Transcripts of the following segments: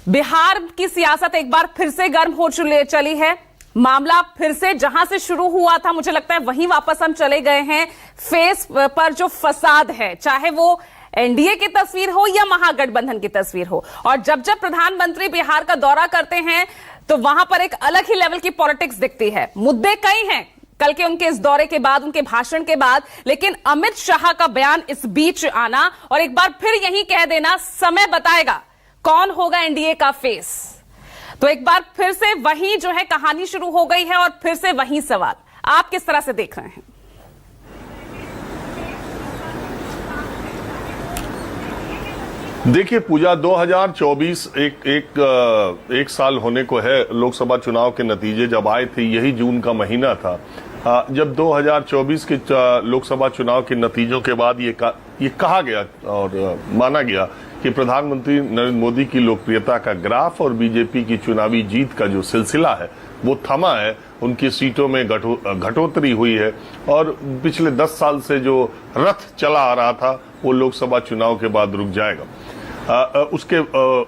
बिहार की सियासत एक बार फिर से गर्म हो चली है। मामला फिर से जहां से शुरू हुआ था, मुझे लगता है वहीं वापस हम चले गए हैं। फेस पर जो फसाद है, चाहे वो एनडीए की तस्वीर हो या महागठबंधन की तस्वीर हो, और जब जब प्रधानमंत्री बिहार का दौरा करते हैं तो वहां पर एक अलग ही लेवल की पॉलिटिक्स दिखती है। मुद्दे कई हैं कल के उनके इस दौरे के बाद, उनके भाषण के बाद, लेकिन अमित शाह का बयान इस बीच आना और एक बार फिर यही कह देना समय बताएगा कौन होगा एनडीए का फेस। तो एक बार फिर से वही जो है कहानी शुरू हो गई है और फिर से वही सवाल। आप किस तरह से देख रहे हैं? देखिए पूजा, 2024 एक साल होने को है। लोकसभा चुनाव के नतीजे जब आए थे, यही जून का महीना था। जब 2024 के लोकसभा चुनाव के नतीजों के बाद ये कहा गया और माना गया कि प्रधानमंत्री नरेंद्र मोदी की लोकप्रियता का ग्राफ और बीजेपी की चुनावी जीत का जो सिलसिला है वो थमा है, उनकी सीटों में घटोतरी हुई है और पिछले 10 साल से जो रथ चला आ रहा था वो लोकसभा चुनाव के बाद रुक जाएगा।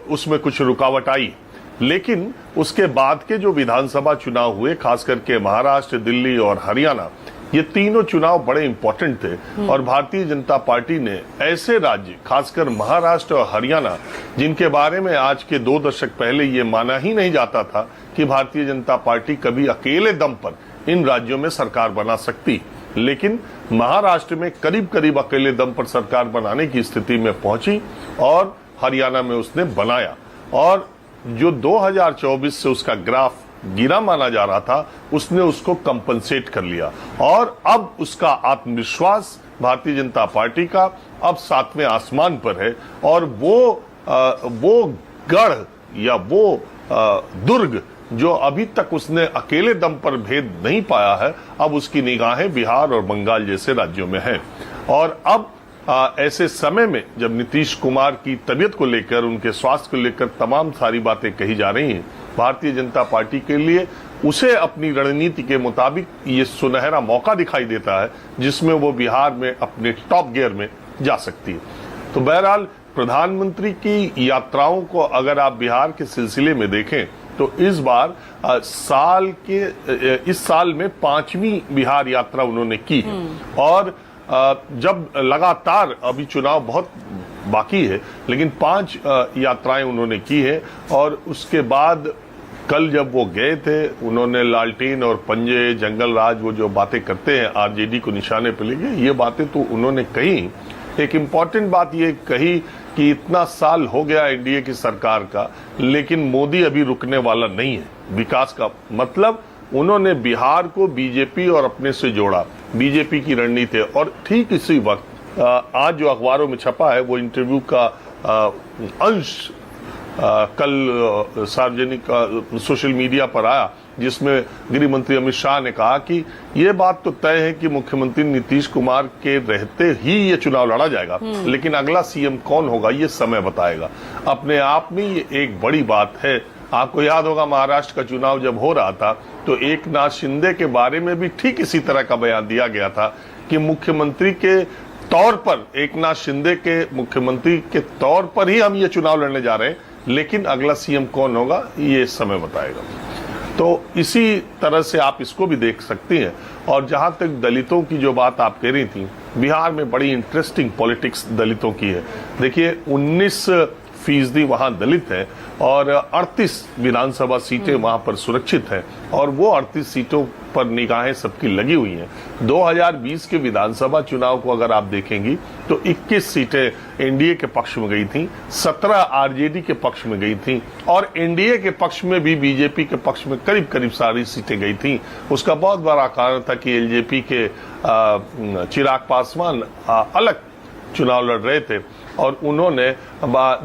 उसमें कुछ रुकावट आई, लेकिन उसके बाद के जो विधानसभा चुनाव हुए, खास करके महाराष्ट्र, दिल्ली और हरियाणा, ये तीनों चुनाव बड़े इंपॉर्टेंट थे। और भारतीय जनता पार्टी ने ऐसे राज्य, खासकर महाराष्ट्र और हरियाणा, जिनके बारे में आज के 2 दशक पहले ये माना ही नहीं जाता था कि भारतीय जनता पार्टी कभी अकेले दम पर इन राज्यों में सरकार बना सकती, लेकिन महाराष्ट्र में करीब करीब अकेले दम पर सरकार बनाने की स्थिति में पहुंची और हरियाणा में उसने बनाया। और जो 2024 से उसका ग्राफ गिरा माना जा रहा था, उसने उसको कंपनसेट कर लिया और अब उसका आत्मविश्वास भारतीय जनता पार्टी का अब 7वें आसमान पर है। और वो गढ़ या वो दुर्ग जो अभी तक उसने अकेले दम पर भेद नहीं पाया है, अब उसकी निगाहें बिहार और बंगाल जैसे राज्यों में हैं। और अब ऐसे समय में जब नीतीश कुमार की तबीयत को लेकर, उनके स्वास्थ्य को लेकर तमाम सारी बातें कही जा रही हैं, भारतीय जनता पार्टी के लिए उसे अपनी रणनीति के मुताबिक ये सुनहरा मौका दिखाई देता है जिसमें वो बिहार में अपने टॉप गियर में जा सकती है। तो बहरहाल प्रधानमंत्री की यात्राओं को अगर आप बिहार के सिलसिले में देखें तो इस बार इस साल में 5वीं बिहार यात्रा उन्होंने की है। और जब लगातार, अभी चुनाव बहुत बाकी है, लेकिन 5 यात्राएं उन्होंने की है। और उसके बाद कल जब वो गए थे, उन्होंने लालटेन और पंजे, जंगल राज, वो जो बातें करते हैं आरजेडी को निशाने पर लेके, ये बातें तो उन्होंने कही। एक इम्पॉर्टेंट बात ये कही कि इतना साल हो गया एनडीए की सरकार का, लेकिन मोदी अभी रुकने वाला नहीं है। विकास का मतलब उन्होंने बिहार को बीजेपी और अपने से जोड़ा, बीजेपी की रणनीति। और ठीक इसी वक्त आज जो अखबारों में छपा है वो इंटरव्यू का अंश कल सार्वजनिक सोशल मीडिया पर आया, जिसमें गृह मंत्री अमित शाह ने कहा कि ये बात तो तय है कि मुख्यमंत्री नीतीश कुमार के रहते ही ये चुनाव लड़ा जाएगा, लेकिन अगला सीएम कौन होगा ये समय बताएगा। अपने आप में ये एक बड़ी बात है। आपको याद होगा महाराष्ट्र का चुनाव जब हो रहा था तो एकनाथ शिंदे के बारे में भी ठीक इसी तरह का बयान दिया गया था कि मुख्यमंत्री के तौर पर, एकनाथ शिंदे के मुख्यमंत्री के तौर पर ही हम ये चुनाव लड़ने जा रहे हैं, लेकिन अगला सीएम कौन होगा ये समय बताएगा। तो इसी तरह से आप इसको भी देख सकती हैं। और जहां तक दलितों की जो बात आप कह रही थी, बिहार में बड़ी इंटरेस्टिंग पॉलिटिक्स दलितों की है। देखिए 19% वहां दलित है और 38 विधानसभा सीटें वहां पर सुरक्षित हैं और वो 38 सीटों पर निगाहें सबकी लगी हुई हैं। 2020 के विधानसभा चुनाव को अगर आप देखेंगी तो 21 सीटें एनडीए के पक्ष में गई थी, 17 आरजेडी के पक्ष में गई थी और एनडीए के पक्ष में भी बीजेपी के पक्ष में करीब करीब सारी सीटें गई थी। उसका बहुत बड़ा कारण था कि एलजेपी के चिराग पासवान अलग चुनाव लड़ रहे थे और उन्होंने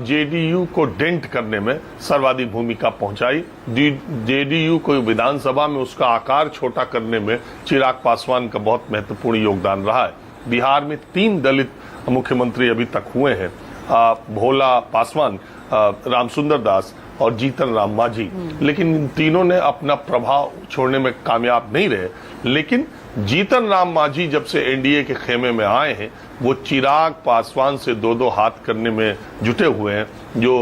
जेडीयू को डेंट करने में सर्वाधिक भूमिका पहुंचाई। जेडीयू को विधानसभा में उसका आकार छोटा करने में चिराग पासवान का बहुत महत्वपूर्ण योगदान रहा है। बिहार में 3 दलित मुख्यमंत्री अभी तक हुए हैं, भोला पासवान, रामसुंदर दास और जीतन राम मांझी, लेकिन इन तीनों ने अपना प्रभाव छोड़ने में कामयाब नहीं रहे। लेकिन जीतन राम मांझी जब से एनडीए के खेमे में आए हैं, वो चिराग पासवान से 2-2 हाथ करने में जुटे हुए हैं। जो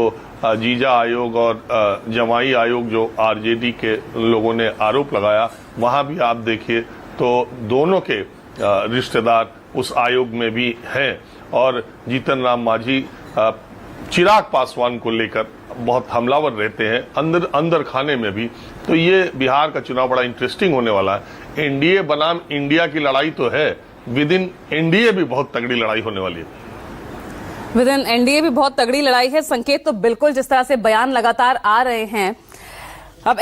जीजा आयोग और जमाई आयोग जो आरजेडी के लोगों ने आरोप लगाया, वहां भी आप देखिए तो दोनों के रिश्तेदार उस आयोग में भी हैं। और जीतन राम मांझी चिराग पासवान को लेकर बहुत हमलावर रहते हैं अंदर खाने में भी। तो ये बिहार का चुनाव बड़ा इंटरेस्टिंग होने वाला है। एनडीए बनाम इंडिया की लड़ाई तो है, विद इन एनडीए भी बहुत तगड़ी लड़ाई होने वाली है। विद इन एनडीए भी बहुत तगड़ी लड़ाई है। संकेत तो बिल्कुल जिस तरह से बयान लगातार आ रहे हैं, अब